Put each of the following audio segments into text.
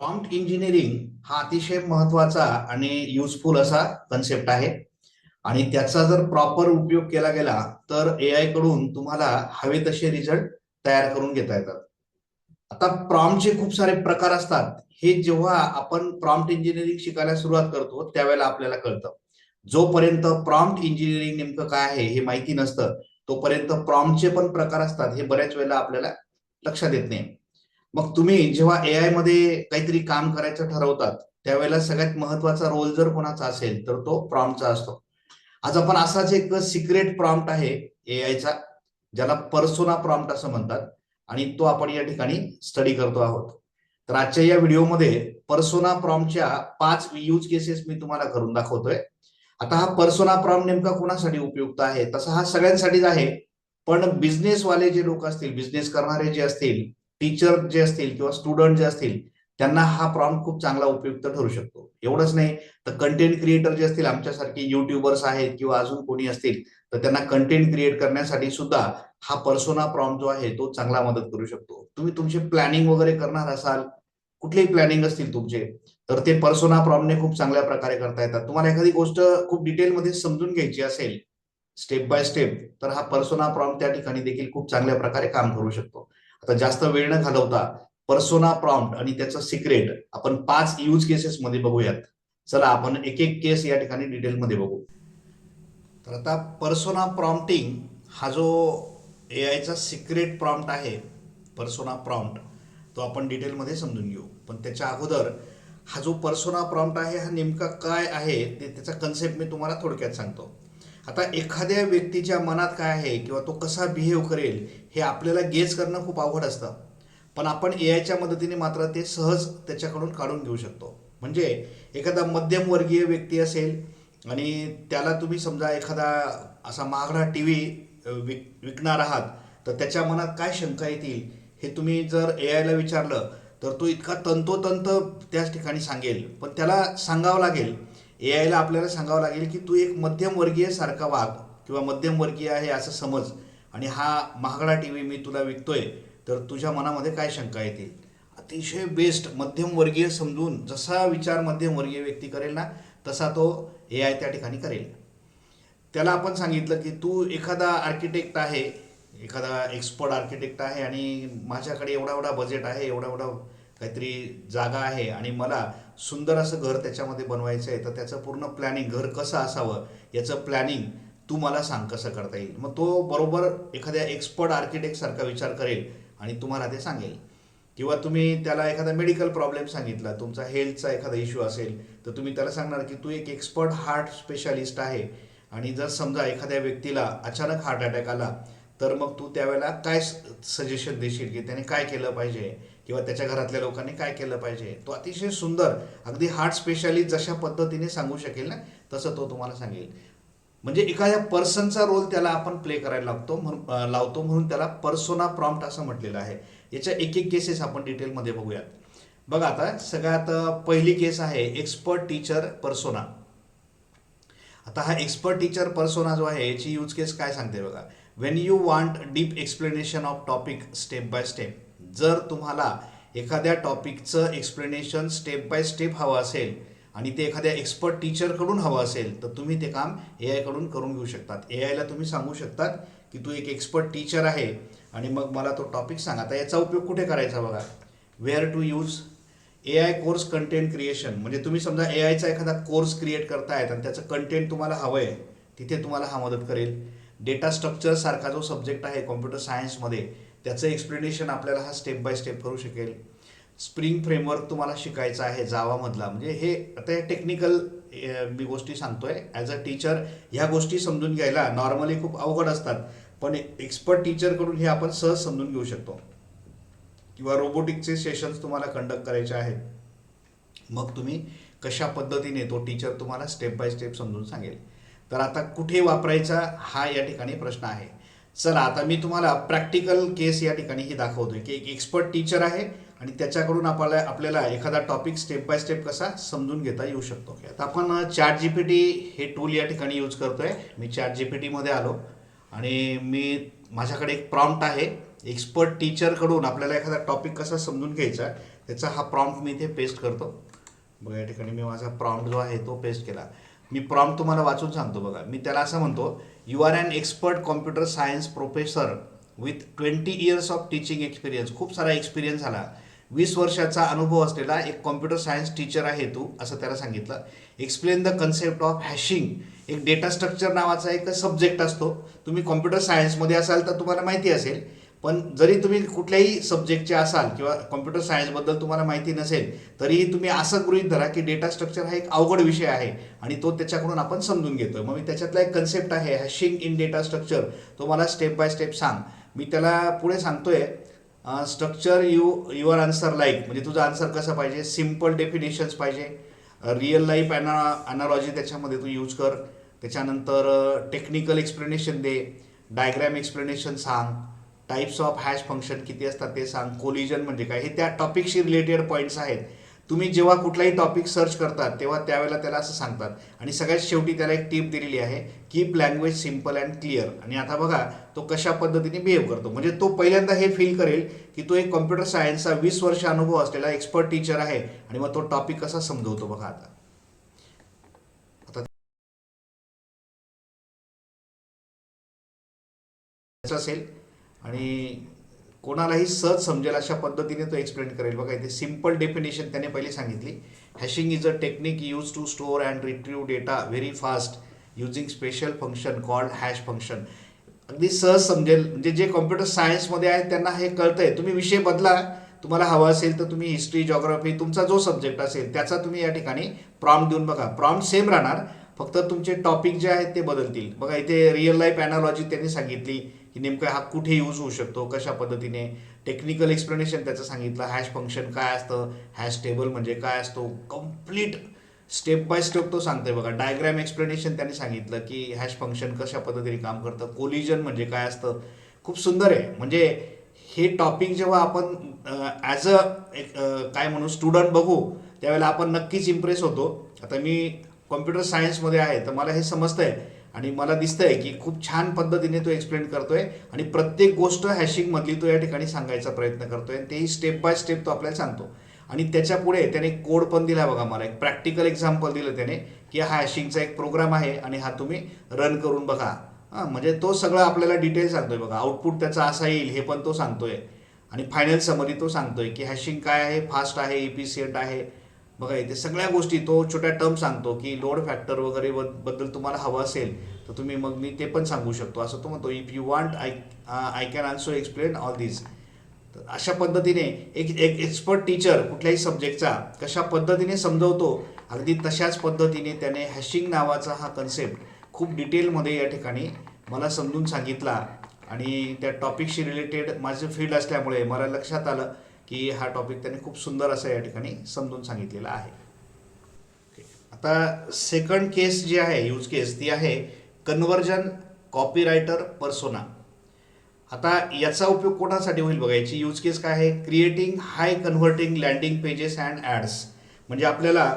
Prompt engineering हा अतिशय महत्वाचा आणि युजफुल असा कन्सेप्ट आहे आणि त्याचा जर प्रॉपर उपयोग केला गेला तर एआय कडून तुम्हाला हवे तसे रिझल्ट तयार करून घेता येतात. आता प्रॉम्प्टचे खूप सारे प्रकार असतात. हे जेव्हा आपण प्रॉम्प्ट इंजिनिअरिंग शिकायला सुरुवात करतो त्यावेळेला आपल्याला कळतं. जोपर्यंत प्रॉम्प्ट इंजिनिअरिंग नेमकं काय आहे हे माहिती नसतं तोपर्यंत प्रॉम्प्टचे पण प्रकार असतात हे बऱ्याच वेळेला आपल्याला लक्षात येत नाही. मग तुम्ही जेव्हा एआय मध्ये काहीतरी काम करायचं ठरवतात त्यावेळेला सगळ्यात महत्वाचा रोल जर कोणाचा असेल तर तो प्रॉम्प्टचा असतो. आज आपण असाच एक सिक्रेट प्रॉम्प्ट आहे एआयचा, ज्याला पर्सोना प्रॉम्प्ट असं म्हणतात आणि तो आपण या ठिकाणी स्टडी करतो आहोत. तर आजच्या या व्हिडिओमध्ये पर्सोना प्रॉम्प्टच्या 5 यूज केसेस मी तुम्हाला करून दाखवतोय. आता हा पर्सोना प्रॉम्प्ट नेमका कोणासाठी उपयुक्त आहे? तसा हा सगळ्यांसाठीच आहे, पण बिझनेसवाले जे लोक असतील, बिझनेस करणारे जे असतील, टीचर जे असतील किंवा स्टुडंट जे असतील, त्यांना हा प्रॉम्प्ट खूप चांगला उपयुक्त ठरू शकतो. एवढंच नाही तर कंटेंट क्रिएटर जे असतील, आमच्यासारखे युट्यूबर्स आहेत किंवा अजून कोणी असतील, तर त्यांना कंटेंट क्रिएट करण्यासाठी सुद्धा हा पर्सोना प्रॉम्प्ट जो आहे तो चांगला मदत करू शकतो. तुम्ही तुमचे प्लॅनिंग वगैरे करणार असाल, कुठलेही प्लॅनिंग असतील तुमचे, तर ते पर्सोना प्रॉम्प्टने खूप चांगल्या प्रकारे करता येतात. तुम्हाला एखादी गोष्ट खूप डिटेलमध्ये समजून घ्यायची असेल, स्टेप बाय स्टेप, तर हा पर्सोना प्रॉम्प्ट त्या ठिकाणी देखील खूप चांगल्या प्रकारे काम करू शकतो. आता जास्त वेळ न घालवता पर्सोना प्रॉम्प्ट आणि त्याचं सिक्रेट आपण 5 यूज केसेस मध्ये बघूयात. चला आपण एक एक केस या ठिकाणी डिटेलमध्ये बघू. तर आता पर्सोना प्रॉम्प्टिंग हा जो एआयचा सिक्रेट प्रॉम्प्ट आहे, पर्सोना प्रॉम्प्ट, तो आपण डिटेलमध्ये समजून घेऊ. पण त्याच्या अगोदर हा जो पर्सोना प्रॉम्प्ट आहे हा नेमका काय आहे ते त्याचा कन्सेप्ट मी तुम्हाला थोडक्यात सांगतो. आता एखाद्या व्यक्तीच्या मनात काय आहे किंवा तो कसा बिहेव करेल हे आपल्याला गेस करणं खूप अवघड असतं, पण आपण एआयच्या मदतीने मात्र ते सहज त्याच्याकडून काढून घेऊ शकतो. म्हणजे एखादा मध्यमवर्गीय व्यक्ती असेल आणि त्याला तुम्ही समजा एखादा असा महागडा टी व्ही विकणार आहात, तर त्याच्या मनात काय शंका येतील हे तुम्ही जर एआयला विचारलं तर तो इतका तंतोतंत त्याच ठिकाणी सांगेल. पण त्याला सांगावं लागेल, एआयला आपल्याला सांगावं लागेल की तू एक मध्यमवर्गीय सारखा वाग किंवा मध्यमवर्गीय आहे असं समज, आणि हा महागडा टी व्ही मी तुला विकतोय, तर तुझ्या मनामध्ये काय शंका येतील. अतिशय बेस्ट मध्यमवर्गीय समजून जसा विचार मध्यमवर्गीय व्यक्ती करेल ना, तसा तो एआय त्या ठिकाणी करेल. त्याला आपण सांगितलं की तू एखादा आर्किटेक्ट आहे, एखादा एक्सपर्ट आर्किटेक्ट आहे आणि माझ्याकडे एवढा एवढा बजेट आहे, एवढा एवढा काहीतरी जागा आहे आणि मला सुंदर असं घर त्याच्यामध्ये बनवायचं आहे, तर त्याचं पूर्ण प्लॅनिंग, घर कसं असावं याचं प्लॅनिंग तू मला सांग कसं करता येईल. मग तो बरोबर एखाद्या एक्सपर्ट आर्किटेक्ट सारखा विचार करेल आणि तुम्हाला ते सांगेल. किंवा तुम्ही त्याला एखादा मेडिकल प्रॉब्लेम सांगितला, तुमचा हेल्थचा एखादा इश्यू असेल, तर तुम्ही त्याला सांगणार की तू एक एक्सपर्ट हार्ट स्पेशालिस्ट आहे आणि जर समजा एखाद्या व्यक्तीला अचानक हार्ट अटॅक आला, तर मग तू त्यावेळेला काय सजेशन देशील की त्याने काय केलं पाहिजे किंवा त्याच्या घरातल्या लोकांनी काय केलं पाहिजे. तो अतिशय सुंदर, अगदी हार्ट स्पेशालिस्ट जशा पद्धतीने सांगू शकेल ना, तसं तो तुम्हाला सांगेल. म्हणजे एखाद्या पर्सनचा रोल त्याला आपण प्ले करायला लावतो, म्हणून त्याला पर्सोना प्रॉम्प्ट असं म्हटलेलं आहे. याच्या एक एक केसेस आपण डिटेलमध्ये बघूयात. बघा आता सगळ्यात पहिली केस आहे एक्सपर्ट टीचर पर्सोना. आता हा एक्सपर्ट टीचर पर्सोना जो आहे याची यूज केस काय सांगते बघा. Wien you want deep explanation of topic step by step. जर तुम्हाला एखाद्या टॉपिकचं एक्सप्लेनेशन स्टेप बाय स्टेप हवं असेल आणि ते एखाद्या एक्सपर्ट टीचरकडून हवं असेल, तर तुम्ही ते काम एआय कडून करून घेऊ शकतात. एआयला तुम्ही सांगू शकतात की तू एक एक्सपर्ट टीचर आहे आणि मग मला तो टॉपिक सांग. आता याचा उपयोग कुठे करायचा बघा. Where to use AI course content creation. म्हणजे तुम्ही समजा एआयचा एखादा कोर्स क्रिएट करतायत आणि त्याचं कंटेंट तुम्हाला हवं आहे, तिथे तुम्हाला हा मदत करेल. डेटा स्ट्रक्चर सारखा जो सब्जेक्ट आहे कॉम्प्युटर सायन्समध्ये, त्याचं एक्सप्लेनेशन आपल्याला हा स्टेप बाय स्टेप करू शकेल. स्प्रिंग फ्रेमवर्क तुम्हाला शिकायचा आहे जावामधला, म्हणजे हे आता हे टेक्निकल मी गोष्टी सांगतोय. ॲज अ टीचर ह्या गोष्टी समजून घ्यायला नॉर्मली खूप अवघड असतात, पण एक्सपर्ट टीचरकडून हे आपण सहज समजून घेऊ शकतो. किंवा रोबोटिकचे सेशन्स तुम्हाला कंडक्ट करायचे आहेत, मग तुम्ही कशा पद्धतीने तो टीचर तुम्हाला स्टेप बाय स्टेप समजून सांगेल. तर आता कुठे वापरायचा हा या ठिकाणी प्रश्न आहे. चला आता मी तुम्हाला प्रॅक्टिकल केस या ठिकाणी ही दाखवतोय की एक एक्सपर्ट टीचर आहे आणि त्याच्याकडून आपल्याला एखादा टॉपिक स्टेप बाय स्टेप कसा समजून घेता येऊ शकतो. आता आपण चॅट जीपीटी हे टूल या ठिकाणी यूज करतोय. मी चॅट जीपीटीमध्ये आलो आणि माझ्याकडे एक प्रॉम्प्ट आहे. एक्सपर्ट टीचरकडून आपल्याला एखादा टॉपिक कसा समजून घ्यायचा त्याचा हा प्रॉम्प्ट मी इथे पेस्ट करतो. बघा या ठिकाणी मी माझा प्रॉम्प्ट जो आहे तो पेस्ट केला. मी प्रॉम्प्ट तुम्हाला वाचून सांगतो. बघा मी त्याला असं म्हणतो, you are an expert computer science professor with 20 years of teaching experience. खूप सारा एक्सपिरियन्स झाला, 20 वर्षाचा अनुभव असलेला एक कॉम्प्युटर सायन्स टीचर आहे तू, असं त्याला सांगितलं. Explain the concept of hashing. एक डेटा स्ट्रक्चर नावाचा एक सब्जेक्ट असतो. तुम्ही कॉम्प्युटर सायन्समध्ये असाल तर तुम्हाला माहिती असेल, पण जरी तुम्ही कुठल्याही सब्जेक्टचे असाल किंवा कॉम्प्युटर सायन्सबद्दल तुम्हाला माहिती नसेल, तरीही तुम्ही असं गृहीत धरा की डेटा स्ट्रक्चर हा एक अवघड विषय आहे आणि तो त्याच्याकडून आपण समजून घेतोय. मग मी त्याच्यातला एक कन्सेप्ट आहे हॅशिंग इन डेटा स्ट्रक्चर, तो मला स्टेप बाय स्टेप सांग. मी त्याला पुढे सांगतोय, स्ट्रक्चर युअर आन्सर लाईक, म्हणजे तुझा आन्सर कसं पाहिजे, सिम्पल डेफिनेशन्स पाहिजे, रिअल लाईफ अनालॉजी त्याच्यामध्ये तू यूज कर. त्याच्यानंतर टेक्निकल एक्सप्लेनेशन दे, डायग्रॅम एक्सप्लेनेशन सांग, टाईप्स ऑफ हॅश फंक्शन किती असतात ते सांग, कोलिजन म्हणजे काय, हे त्या टॉपिकशी रिलेटेड पॉईंट्स आहेत. तुम्ही जेव्हा कुठलाही टॉपिक सर्च करतात तेव्हा त्यावेळेला त्याला असं सांगतात. आणि सगळ्यात शेवटी त्याला एक टिप दिलेली आहे, keep language simple and clear. आणि आता बघा तो कशा पद्धतीने बिहेव करतो. म्हणजे तो पहिल्यांदा हे फील करेल की तो एक कॉम्प्युटर सायन्सचा 20 वर्ष अनुभव असलेला एक्सपर्ट टीचर आहे आणि मग तो टॉपिक कसा समजवतो बघा. आता असेल आणि कोणालाही सहज समजेल अशा पद्धतीने तो एक्सप्लेन करेल. बघा इथे सिम्पल डेफिनेशन त्याने पहिले सांगितली, hashing is a technique use to store and retrieve data very fast using special function called hash function. अगदी सहज समजेल, म्हणजे जे कॉम्प्युटर सायन्समध्ये आहेत त्यांना हे कळतंय. तुम्ही विषय बदला, तुम्हाला हवा असेल तर तुम्ही हिस्ट्री, जॉग्राफी, तुमचा जो सब्जेक्ट असेल त्याचा तुम्ही या ठिकाणी प्रॉम्प्ट देऊन बघा. प्रॉम्प्ट सेम राहणार, फक्त तुमचे टॉपिक जे आहेत ते बदलतील. बघा इथे रिअल लाईफ अॅनालॉजी त्यांनी सांगितली की नेमकं हा कुठे यूज होऊ शकतो, कशा पद्धतीने. टेक्निकल एक्सप्लेनेशन त्याचं सांगितलं, हॅश फंक्शन काय असतं, हॅश टेबल म्हणजे काय असतो, कम्प्लीट स्टेप बाय स्टेप तो सांगतोय. बघा डायग्रॅम एक्सप्लेनेशन त्यांनी सांगितलं की हॅश फंक्शन कशा पद्धतीने काम करतं, कोलिजन म्हणजे काय असतं. खूप सुंदर आहे. म्हणजे हे टॉपिक जेव्हा आपण ॲज अ एक काय म्हणू स्टुडंट बघू त्यावेळेला आपण नक्कीच इम्प्रेस होतो. आता मी कॉम्प्युटर सायन्समध्ये आहे तर मला हे समजतंय आणि मला दिसतंय की खूप छान पद्धतीने तो एक्सप्लेन करतोय आणि प्रत्येक गोष्ट हॅशिंगमधली तो या ठिकाणी सांगायचा प्रयत्न करतोय आणि तेही स्टेप बाय स्टेप तो आपल्याला सांगतो. आणि त्याच्या पुढे त्याने कोड पण दिला बघा, मला एक प्रॅक्टिकल एक्झाम्पल दिलं त्याने की हा हॅशिंगचा एक प्रोग्राम आहे आणि हा तुम्ही रन करून बघा. हां, म्हणजे तो सगळं आपल्याला डिटेल सांगतोय. बघा आउटपुट त्याचा असा येईल हे पण तो सांगतोय आणि फायनल समरी तो सांगतोय की हॅशिंग काय आहे, फास्ट आहे, इफिशियंट आहे. बघा इथे सगळ्या गोष्टी तो छोट्या टर्म सांगतो की लोड फॅक्टर वगैरे बद्दल तुम्हाला हवं असेल तर तुम्ही मग मी ते पण सांगू शकतो असं तो म्हणतो. If you want I can also explain all this. तर अशा पद्धतीने एक एक एक्सपर्ट टीचर कुठल्याही सब्जेक्टचा कशा पद्धतीने समजवतो, अगदी तशाच पद्धतीने त्याने हॅशिंग नावाचा हा कन्सेप्ट खूप डिटेलमध्ये या ठिकाणी मला समजून सांगितला. आणि त्या टॉपिकशी रिलेटेड माझं फील्ड असल्यामुळे मला लक्षात आलं की हा टॉपिक त्याने खूप सुंदर असं या ठिकाणी समजून सांगितलेला आहे. आता सेकंड केस जी आहे, यूज केस, ती आहे कन्व्हर्जन कॉपीरायटर पर्सोना. आता याचा उपयोग कोणासाठी होईल बघा. याची यूज केस काय आहे, creating high converting landing pages and ads. म्हणजे आपल्याला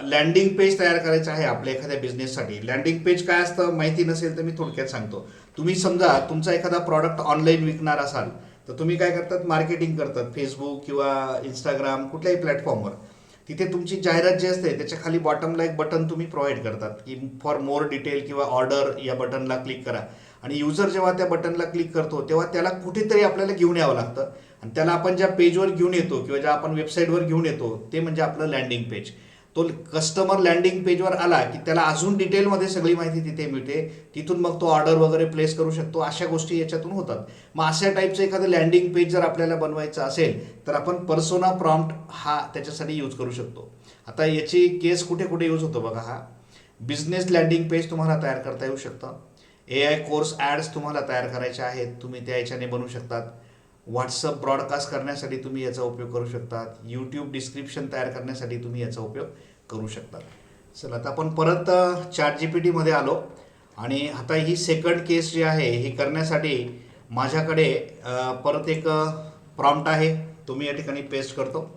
लँडिंग पेज तयार करायचं आहे आपल्या एखाद्या बिझनेससाठी. लँडिंग पेज काय असतं माहिती नसेल तर मी थोडक्यात सांगतो. तुम्ही समजा तुमचा एखादा प्रॉडक्ट ऑनलाईन विकणार असाल तर तुम्ही काय करतात, मार्केटिंग करतात फेसबुक किंवा इंस्टाग्राम कुठल्याही प्लॅटफॉर्मवर. तिथे तुमची जाहिरात जी असते त्याच्या खाली बॉटमला एक बटन तुम्ही प्रोव्हाइड करतात की फॉर मोर डिटेल किंवा ऑर्डर, या बटनला क्लिक करा. आणि युजर जेव्हा त्या बटनला क्लिक करतो तेव्हा त्याला कुठेतरी आपल्याला घेऊन यावं लागतं आणि त्याला आपण ज्या पेजवर घेऊन येतो किंवा ज्या आपण वेबसाईटवर घेऊन येतो ते म्हणजे आपलं लँडिंग पेज. तो कस्टमर लँडिंग पेजवर आला की त्याला अजून डिटेलमध्ये सगळी माहिती तिथे मिळते. तिथून मग तो ऑर्डर वगैरे प्लेस करू शकतो. अशा गोष्टी याच्यातून होतात. मग अशा टाईपचं एखादं लँडिंग पेज जर आपल्याला बनवायचं असेल तर आपण पर्सोना प्रॉम्प्ट हा त्याच्यासाठी यूज करू शकतो. आता याची केस कुठे कुठे यूज होतो बघा. हा बिझनेस लँडिंग पेज तुम्हाला तयार करता येऊ शकतं. AI कोर्स ॲड्स तुम्हाला तयार करायचे आहेत, तुम्ही त्या याच्याने बनवू शकतात. व्हॉट्सअप ब्रॉडकास्ट करण्यासाठी तुम्ही याचा उपयोग करू शकतात. यूट्यूब डिस्क्रिप्शन तयार करण्यासाठी तुम्ही याचा उपयोग करू शकतात. चला आता आपण परत ChatGPT आलो आणि आता ही सेकंड केस जी आहे ही करण्यासाठी माझ्याकडे परत एक प्रॉम्प्ट आहे, तो मी या ठिकाणी पेस्ट करतो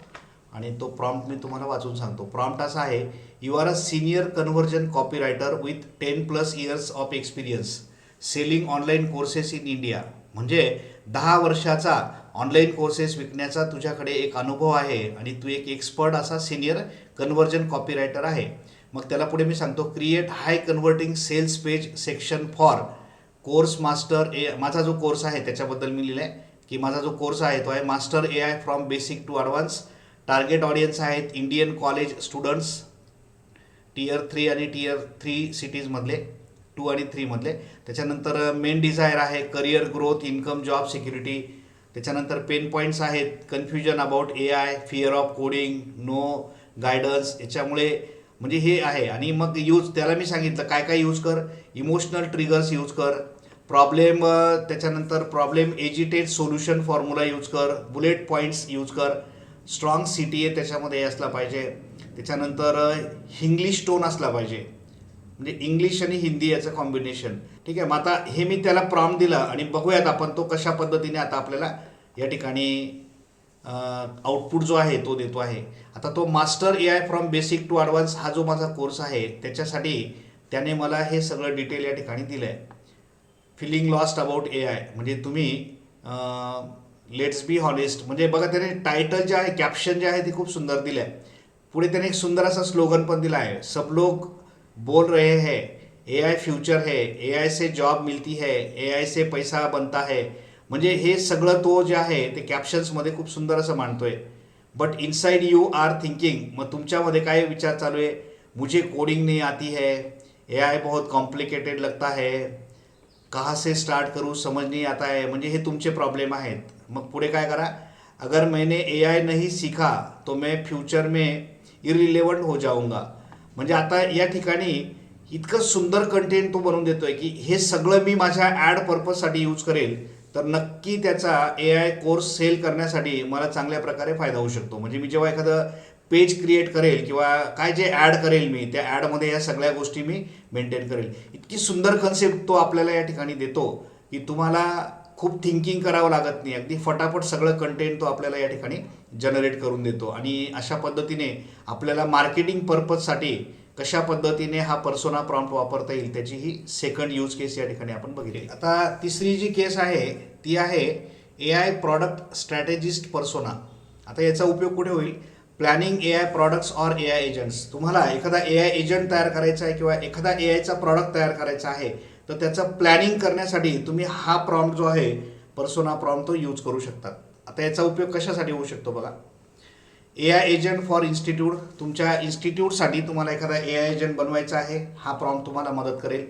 आणि तो प्रॉम्प्ट मी तुम्हाला वाचून सांगतो. प्रॉम्प्ट असा आहे, you are a senior conversion copywriter with 10+ years of experience selling online courses in India. म्हणजे 10 वर्षाचा ऑनलाईन कोर्सेस विकण्याचा तुझ्याकडे एक अनुभव आहे आणि तू एक एक्सपर्ट असा सिनियर कन्व्हर्जन कॉपीरायटर आहे. मग त्याला पुढे मी सांगतो, create high converting sales page section for course master माझा जो कोर्स आहे त्याच्याबद्दल मी लिहिलं आहे की माझा जो कोर्स आहे तो आहे master AI from basic to advance. Target audience आहेत इंडियन कॉलेज स्टुडंट्स, Tier 3 आणि Tier 3 सिटीजमधले, 2 आणि 3 मधले. त्याच्यानंतर मेन डिझायर आहे career growth, income, job security. त्याच्यानंतर पेन पॉईंट्स आहेत confusion about AI, fear of coding, no guidance. याच्यामुळे म्हणजे हे आहे. आणि मग त्याला मी सांगितलं काय काय यूज कर, इमोशनल ट्रिगर्स यूज कर, प्रॉब्लेम, त्याच्यानंतर problem agitate solution formula use कर, बुलेट पॉईंट्स यूज कर, स्ट्रॉंग CTA त्याच्यामध्ये असला पाहिजे. त्याच्यानंतर इंग्लिश टोन असला पाहिजे, म्हणजे इंग्लिश आणि हिंदी याचं कॉम्बिनेशन. ठीक आहे. मग आता हे मी त्याला प्रॉम्प्ट दिला आणि बघूयात आपण तो कशा पद्धतीने आता आपल्याला या ठिकाणी आउटपुट जो आहे तो देतो आहे. आता तो master AI from basic to advance हा जो माझा कोर्स आहे त्याच्यासाठी त्याने मला हे सगळं डिटेल या ठिकाणी दिलं आहे. फिलिंग लॉस्ट अबाउट AI म्हणजे तुम्ही लेट्स बी हॉनेस्ट, म्हणजे बघा त्याने टायटल जे आहे, कॅप्शन जे आहे ते खूप सुंदर दिलं आहे. पुढे त्याने एक सुंदर असा स्लोगन पण दिला आहे, सब लोग बोल रहे हैं AI फ्यूचर है, AI से जॉब मिलती है, AI से पैसा बनता है. म्हणजे हे सगळं तो जे आहे ते कॅप्शन्समध्ये खूप सुंदर असं मांडतोय. But inside you are thinking, मग तुमच्यामध्ये काय विचार चालू आहे, मुझे कोडिंग नहीं आती है, AI बहुत कॉम्प्लिकेटेड लगता है, कहाँ से स्टार्ट करूँ समझ नहीं आता है. म्हणजे हे तुमचे प्रॉब्लेम आहेत. मग पुढे काय करा, अगर मैंने AI नहीं सीखा तो मैं फ्यूचर में इरिलेव्हंट हो जाऊंगा. म्हणजे आता या ठिकाणी इतकं सुंदर कंटेंट तो बनवून देतोय की हे सगळं मी माझ्या ॲड पर्पजसाठी यूज करेल तर नक्की त्याचा AI कोर्स सेल करण्यासाठी मला चांगल्या प्रकारे फायदा होऊ शकतो. म्हणजे मी जेव्हा एखादं पेज क्रिएट करेल किंवा काय जे ॲड करेल मी त्या ॲडमध्ये या सगळ्या गोष्टी मी मेंटेन करेल. इतकी सुंदर कन्सेप्ट तो आपल्याला या ठिकाणी देतो की तुम्हाला खूप थिंकिंग करावं लागत नाही, अगदी फटाफट सगळं कंटेंट तो आपल्याला या ठिकाणी जनरेट करून देतो. आणि अशा पद्धतीने आपल्याला मार्केटिंग पर्पजसाठी कशा पद्धतीने हा पर्सोना प्रॉम्प्ट वापरता येईल त्याची ही सेकंड यूज केस या ठिकाणी आपण बघितली. आता तिसरी जी केस आहे ती आहे AI प्रॉडक्ट स्ट्रॅटेजिस्ट पर्सोना. आता याचा उपयोग कुठे होईल, planning AI products or AI agents. तुम्हाला एखादा AI एजंट तयार करायचा आहे किंवा एखादा AIचा प्रॉडक्ट तयार करायचा आहे तर त्याचं प्लॅनिंग करण्यासाठी तुम्ही हा प्रॉम्प्ट जो आहे पर्सोना प्रॉम्प्ट तो यूज करू शकतात. आता याचा उपयोग कशासाठी होऊ शकतो बघा, AI एजंट फॉर इन्स्टिट्यूट, तुमच्या इन्स्टिट्यूटसाठी तुम्हाला एखादा AI एजंट बनवायचा आहे, हा प्रॉम्प्ट तुम्हाला मदत करेल.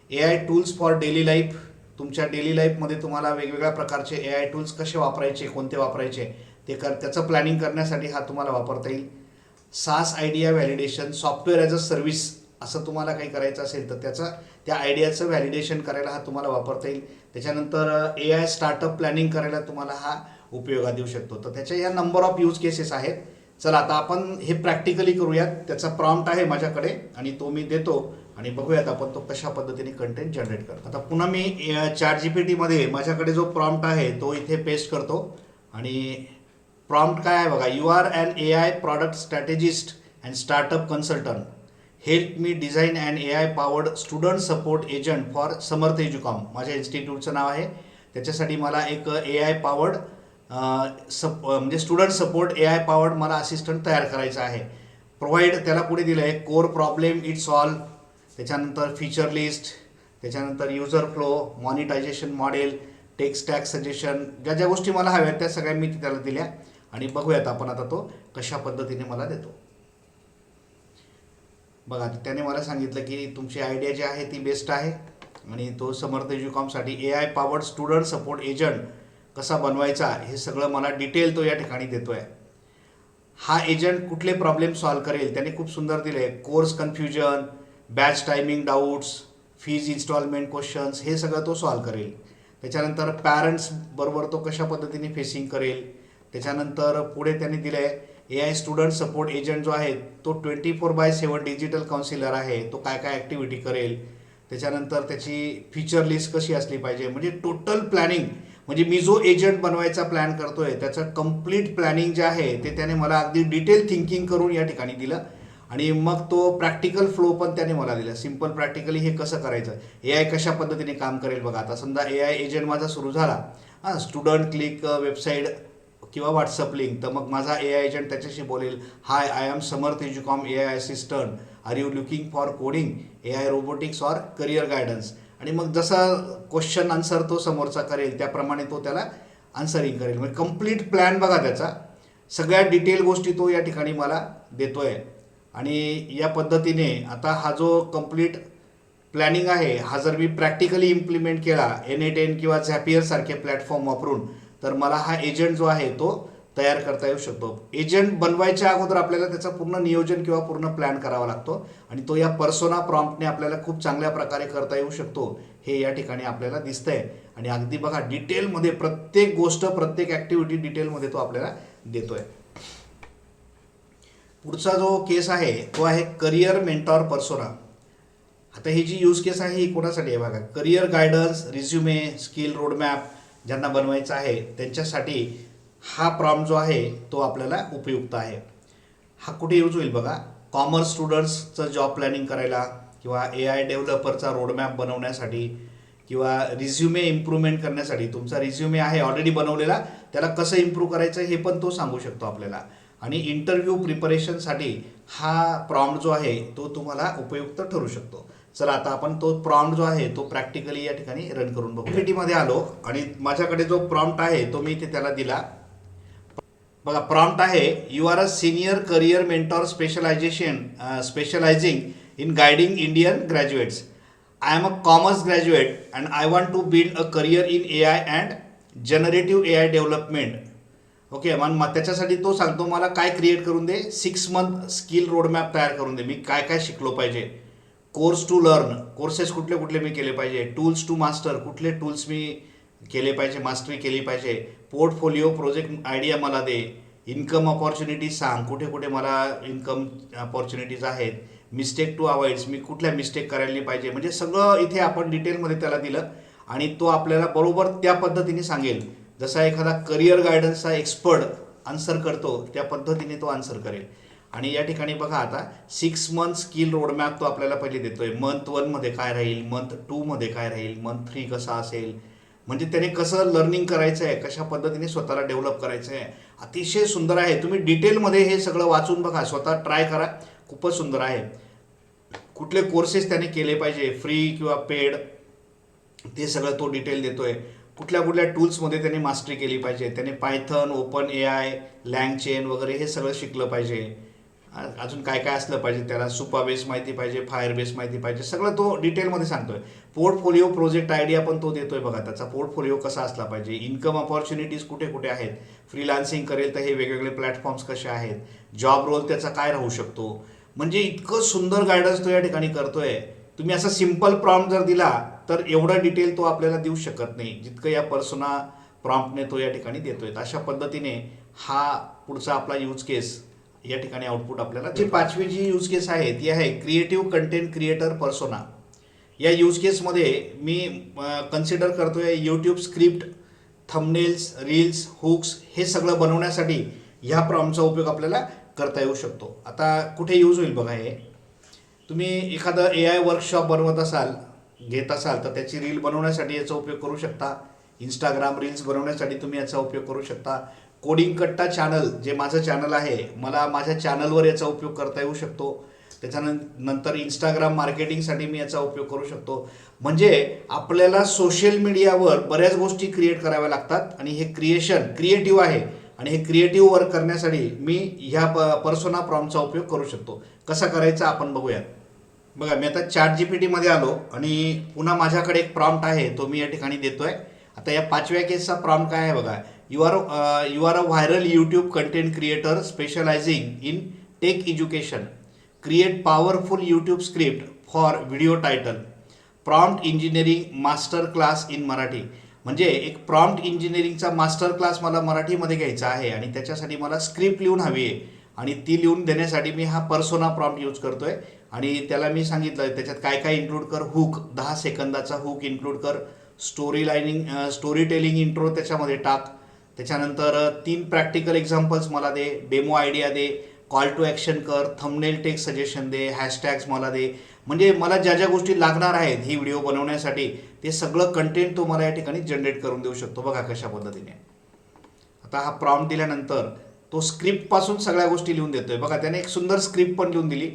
AI tools for daily life, तुमच्या डेली लाईफमध्ये तुम्हाला वेगवेगळ्या प्रकारचे AI टूल्स कसे वापरायचे, कोणते वापरायचे त्याचं प्लॅनिंग करण्यासाठी हा तुम्हाला वापरता येईल. SaaS idea validation, software as a service असं तुम्हाला काही करायचं असेल तर त्या आयडियाचं व्हॅलिडेशन करायला हा तुम्हाला वापरता येईल. त्याच्यानंतर AI स्टार्टअप प्लॅनिंग करायला तुम्हाला हा उपयोगात येऊ शकतो. तर त्याच्या या नंबर ऑफ यूज केसेस आहेत. चला आता आपण हे प्रॅक्टिकली करूयात. त्याचा प्रॉम्प्ट आहे माझ्याकडे आणि तो मी देतो आणि बघूयात आपण तो कशा पद्धतीने कंटेंट जनरेट करतो. आता पुन्हा मी ChatGPTमध्ये माझ्याकडे जो प्रॉम्प्ट आहे तो इथे पेस्ट करतो आणि प्रॉम्प्ट काय आहे बघा, you are an AI product strategist and startup consultant, help me design and AI powered student support agent for Samarth Educom. माझ्या इन्स्टिट्यूटचं नाव आहे. त्याच्यासाठी मला एक AI पॉवर्ड म्हणजे स्टुडंट सपोर्ट AI पॉवर्ड मला असिस्टंट तयार करायचा आहे. प्रोव्हाइड त्याला पुढे दिलं आहे कोर प्रॉब्लेम इट सॉल्व, त्याच्यानंतर फीचर लिस्ट, त्याच्यानंतर user flow, monetization model, text stack suggestion, ज्या ज्या गोष्टी मला हव्यात त्या सगळ्या मी त्याला दिल्या आणि बघूयात आपण आता तो कशा पद्धतीने मला देतो. बघा त्याने मला सांगितलं की तुमची आयडिया जी आहे ती बेस्ट आहे आणि तो समर्थ एज्युकॉमसाठी AI powered student support agent कसा बनवायचा हे सगळं मला डिटेल तो या ठिकाणी देतो आहे. हा एजंट कुठले प्रॉब्लेम सॉल्व करेल त्याने खूप सुंदर दिले आहे, course confusion, batch timing doubts, fees installment questions, हे सगळं तो सॉल्व करेल. त्याच्यानंतर पॅरेंट्स बरोबर तो कशा पद्धतीने फेसिंग करेल. त्याच्यानंतर पुढे त्यांनी दिलं आहे AI स्टुडंट सपोर्ट एजंट जो आहे तो 24/7 डिजिटल काउन्सिलर आहे, तो काय काय ॲक्टिव्हिटी करेल. त्याच्यानंतर त्याची फीचर लिस्ट कशी असली पाहिजे, म्हणजे टोटल प्लॅनिंग, म्हणजे मी जो एजंट बनवायचा प्लॅन करतोय त्याचं कम्प्लीट प्लॅनिंग जे आहे ते त्याने मला अगदी डिटेल थिंकिंग करून या ठिकाणी दिलं आणि मग तो प्रॅक्टिकल फ्लो पण त्याने मला दिला. सिम्पल प्रॅक्टिकली हे कसं करायचं, AI कशा पद्धतीने काम करेल बघा. आता समजा AI एजंट माझा सुरू झाला, स्टुडंट क्लिक वेबसाईट किंवा व्हॉट्सअप लिंक, तर मग माझा AI एजंट त्याच्याशी बोलेल, hi I am Samarth Educom AI assistant, are you looking for coding, AI robotics or career guidance. आणि मग जसा क्वेश्चन आन्सर तो समोरचा करेल त्याप्रमाणे तो त्याला आन्सरिंग करेल. म्हणजे कंप्लीट प्लॅन बघा त्याचा, सगळ्या डिटेल गोष्टी तो या ठिकाणी मला देतोय. आणि या पद्धतीने आता हा जो कंप्लीट प्लॅनिंग आहे, हा जर मी प्रॅक्टिकली इम्प्लिमेंट केला N8N किंवा झॅपियर सारखे प्लॅटफॉर्म वापरून, तर मला हा एजंट जो आहे तो तयार करता येऊ शकतो. एजंट बनवायच्या अगोदर आपल्याला त्याचं पूर्ण नियोजन किंवा पूर्ण प्लॅन करावा लागतो आणि तो या पर्सोना प्रॉम्प्टने आपल्याला खूप चांगल्या प्रकारे करता येऊ शकतो, हे या ठिकाणी आपल्याला दिसतंय. आणि अगदी बघा डिटेलमध्ये प्रत्येक गोष्ट, प्रत्येक ॲक्टिव्हिटी डिटेलमध्ये तो आपल्याला देतोय. पुढचा जो केस आहे तो आहे करिअर मेंटॉर पर्सोना. आता ही जी यूज केस आहे ही कोणासाठी आहे बघा, career guidance, resume, skill roadmap ज्यांना बनवायचं आहे त्यांच्यासाठी हा प्रॉम्प्ट जो आहे तो आपल्याला उपयुक्त आहे. हा कुठे यूज होईल बघा, कॉमर्स स्टुडंट्सचं जॉब प्लॅनिंग करायला, किंवा AI डेव्हलपरचा रोडमॅप बनवण्यासाठी, किंवा रिझ्युमे इम्प्रूव्हमेंट करण्यासाठी. तुमचा रिझ्युमे आहे ऑलरेडी बनवलेला, त्याला कसं इम्प्रूव्ह करायचं हे पण तो सांगू शकतो आपल्याला. आणि इंटरव्ह्यू प्रिपरेशनसाठी हा प्रॉम्प्ट जो आहे तो तुम्हाला उपयुक्त ठरू शकतो. चला आता आपण तो प्रॉम्प्ट जो आहे तो प्रॅक्टिकली या ठिकाणी रन करून बघू. PPT आलो आणि माझ्याकडे जो प्रॉम्प्ट आहे तो मी इथे त्याला दिला. बघा प्रॉम्प्ट आहे, you are a senior career mentor specialising in guiding Indian graduates. I am a commerce graduate and I want to build a career in AI and generative AI development. Okay, मग त्याच्यासाठी तो सांगतो मला काय create करून दे, 6 month skill roadmap तयार करून दे. मी काय काय शिकलो पाहिजे, कोर्स टू लर्न, कोर्सेस कुठले कुठले मी केले पाहिजे, टूल्स टू मास्टर, कुठले टूल्स मी केले पाहिजे, मास्टरी केली पाहिजे, पोर्टफोलिओ प्रोजेक्ट आयडिया मला दे, इन्कम अपॉर्च्युनिटीज सांग, कुठे कुठे मला इन्कम अपॉर्च्युनिटीज आहेत, मिस्टेक टू अवॉइड्स, मी कुठल्या मिस्टेक करायला पाहिजे. म्हणजे सगळं इथे आपण डिटेलमध्ये त्याला दिलं आणि तो आपल्याला बरोबर त्या पद्धतीने सांगेल. जसा एखादा करिअर गायडन्सचा एक्सपर्ट आन्सर करतो त्या पद्धतीने तो आन्सर करेल. आणि या ठिकाणी बघा आता 6 मंथ स्किल रोडमॅप तो आपल्याला पहिले देतोय. मंथ 1 मध्ये काय राहील, मंथ 2 मध्ये काय राहील, मंथ 3 कसा असेल, म्हणजे त्याने कसं लर्निंग करायचं आहे, कशा पद्धतीने स्वतःला डेव्हलप करायचं आहे. अतिशय सुंदर आहे. तुम्ही डिटेलमध्ये हे सगळं वाचून बघा, स्वतः ट्राय करा, खूपच सुंदर आहे. कुठले कोर्सेस त्याने केले पाहिजे, फ्री किंवा पेड, ते सगळं तो डिटेल देतोय. कुठल्या कुठल्या टूल्समध्ये त्याने मास्टरी केली पाहिजे, त्याने पायथन, ओपन AI, लँगचेन वगैरे हे सगळं शिकलं पाहिजे. अजून काय काय असलं पाहिजे, त्याला सुपा बेस माहिती पाहिजे, फायर बेस माहिती पाहिजे, सगळं तो डिटेलमध्ये सांगतोय. पोर्टफोलिओ प्रोजेक्ट आयडिया पण तो देतोय बघा, त्याचा पोर्टफोलिओ कसा असला पाहिजे, इन्कम अपॉर्च्युनिटीज कुठे कुठे आहेत, फ्रीलान्सिंग करेल तर हे वेगवेगळे प्लॅटफॉर्म्स कसे आहेत, जॉब रोल त्याचा काय राहू शकतो. म्हणजे इतकं सुंदर गायडन्स तो या ठिकाणी करतोय. तुम्ही असा सिम्पल प्रॉम्प्ट जर दिला तर एवढा डिटेल तो आपल्याला देऊ शकत नाही जितकं या पर्सोना प्रॉम्प्टने तो या ठिकाणी देतोय. अशा पद्धतीने हा पुढचा आपला यूज केस या ठिकाणी आउटपुट आपल्याला. जी 5वी जी यूज केस आहे ती आहे क्रिएटिव्ह कंटेंट क्रिएटर पर्सोना. या यूज केसमध्ये मी कन्सिडर करतोय YouTube script, thumbnails, reels, hooks हे सगळं बनवण्यासाठी ह्या प्रॉम्प्टचा उपयोग आपल्याला करता येऊ शकतो. आता कुठे यूज होईल बघा, हे तुम्ही एखादं AI वर्कशॉप बनवत असाल, घेत असाल, तर त्याची रील बनवण्यासाठी याचा उपयोग करू शकता. इंस्टाग्राम रील्स बनवण्यासाठी तुम्ही याचा उपयोग करू शकता. कोडिंग कट्टा चॅनल, जे माझं चॅनल आहे, मला माझ्या चॅनलवर याचा उपयोग करता येऊ शकतो. त्याच्यानंतर इंस्टाग्राम मार्केटिंगसाठी मी याचा उपयोग करू शकतो. म्हणजे आपल्याला सोशल मीडियावर बऱ्याच गोष्टी क्रिएट कराव्या लागतात आणि हे क्रिएटिव्ह आहे आणि हे क्रिएटिव्ह वर्क करण्यासाठी मी ह्या पर्सोना प्रॉम्प्टचा उपयोग करू शकतो. कसा करायचा आपण बघूया. बघा मी आता ChatGPT आलो आणि पुन्हा माझ्याकडे एक प्रॉम्प्ट आहे तो मी या ठिकाणी देतोय. आता या 5व्या केसचा प्रॉम्प्ट काय आहे बघा, you are a viral YouTube content creator specialising in tech education, create powerful YouTube script for video title, prompt engineering master class in Marathi. म्हणजे एक प्रॉम्प्ट इंजिनिअरिंगचा मास्टर क्लास मला मराठीमध्ये घ्यायचा आहे आणि त्याच्यासाठी मला स्क्रिप्ट लिहून हवी आहे आणि ती लिहून देण्यासाठी मी हा पर्सोना प्रॉम्प्ट यूज करतोय. आणि त्याला मी सांगितलं त्याच्यात काय काय इन्क्लूड कर, हुक 10 सेकंदाचा हुक इन्क्लूड कर, स्टोरी टेलिंग इंट्रो त्याच्यामध्ये टाक, त्याच्यानंतर 3 प्रॅक्टिकल एक्झाम्पल्स मला दे, डेमो आयडिया दे, कॉल टू ॲक्शन कर, थंबनेल टेक्स्ट सजेशन दे, हॅशटॅग्स मला दे. म्हणजे मला ज्या ज्या गोष्टी लागणार आहेत ही व्हिडिओ बनवण्यासाठी ते सगळं कंटेंट तो मला या ठिकाणी जनरेट करून देऊ शकतो. बघा कशा पद्धतीने. आता हा प्रॉम्प्ट दिल्यानंतर तो स्क्रिप्टपासून सगळ्या गोष्टी लिहून देतोय. बघा त्याने एक सुंदर स्क्रिप्ट पण लिहून दिली.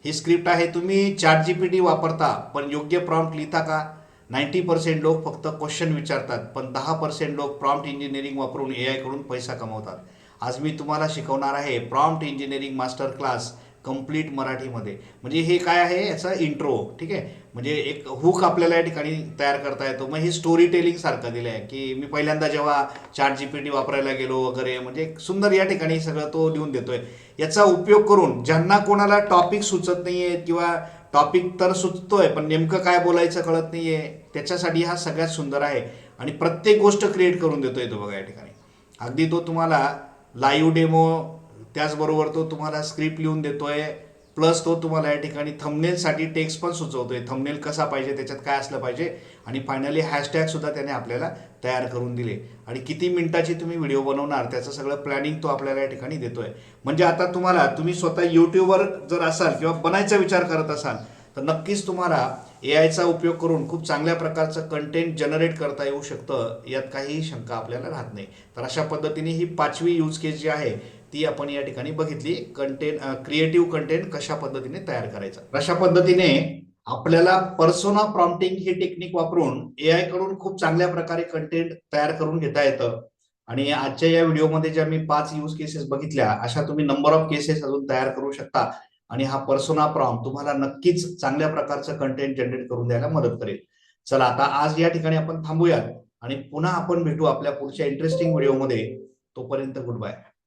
ही स्क्रिप्ट आहे. तुम्ही ChatGPT वापरता पण योग्य प्रॉम्प्ट लिहिता का? 90% लोक फक्त क्वेश्चन विचारतात पण 10% लोक प्रॉम्प्ट इंजिनिअरिंग वापरून AI कडून पैसा कमवतात. आज मी तुम्हाला शिकवणार आहे prompt engineering master class complete मराठीमध्ये. म्हणजे हे काय आहे याचा इंट्रो. ठीक आहे. म्हणजे एक हुक आपल्याला या ठिकाणी तयार करता येतो. मग हे स्टोरी टेलिंग सारखं दिलं आहे की मी पहिल्यांदा जेव्हा ChatGPT वापरायला गेलो वगैरे, म्हणजे एक सुंदर या ठिकाणी सगळं तो लिहून देतोय. याचा उपयोग करून ज्यांना कोणाला टॉपिक सुचत नाहीये किंवा टॉपिक तर सुचतोय पण नेमकं काय बोलायचं कळत नाहीये त्याच्यासाठी हा सगळ्यात सुंदर आहे. आणि प्रत्येक गोष्ट क्रिएट करून देतोय तो. बघा या ठिकाणी अगदी तो तुम्हाला लाईव्ह डेमो, त्याचबरोबर तो तुम्हाला स्क्रिप्ट लिहून देतोय, प्लस तो तुम्हाला या ठिकाणी थंबनेलसाठी टेक्स्ट पण सुचवतोय. थंबनेल कसा पाहिजे, त्याच्यात काय असलं पाहिजे, आणि फायनली हॅशटॅग सुद्धा त्याने आपल्याला तयार करून दिले. आणि किती मिनिटाची तुम्ही व्हिडिओ बनवणार त्याचं सगळं प्लॅनिंग तो आपल्याला या ठिकाणी देतोय. म्हणजे आता तुम्ही स्वतः यूट्यूबवर जर असाल किंवा बनायचा विचार करत असाल तर नक्कीच तुम्हाला AIचा उपयोग करून खूप चांगल्या प्रकारचं कंटेंट जनरेट करता येऊ शकतं. यात काहीही शंका आपल्याला राहत नाही. तर अशा पद्धतीने ही 5वी यूज केस जी आहे ती आपण या ठिकाणी बघितली. क्रिएटिव्ह कंटेंट कशा पद्धतीने तयार करायचं. अशा पद्धतीने आपल्याला पर्सोना प्रॉम्प्टिंग ही टेक्निक वापरून AI कडून खूप चांगल्या प्रकारे कंटेंट तयार करून घेता येतं. आणि आजच्या या व्हिडिओमध्ये ज्या मी 5 यूज केसेस बघितल्या अशा तुम्ही नंबर ऑफ केसेस अजून तयार करू शकता. आणि हा पर्सोना प्रॉम्प्ट तुम्हाला नक्कीच चांगल्या प्रकारचं कंटेंट जनरेट करून द्यायला मदत करेल. चला आता आज या ठिकाणी आपण थांबूयात आणि पुन्हा आपण भेटू आपल्या पुढच्या इंटरेस्टिंग व्हिडिओमध्ये. तोपर्यंत गुड बाय.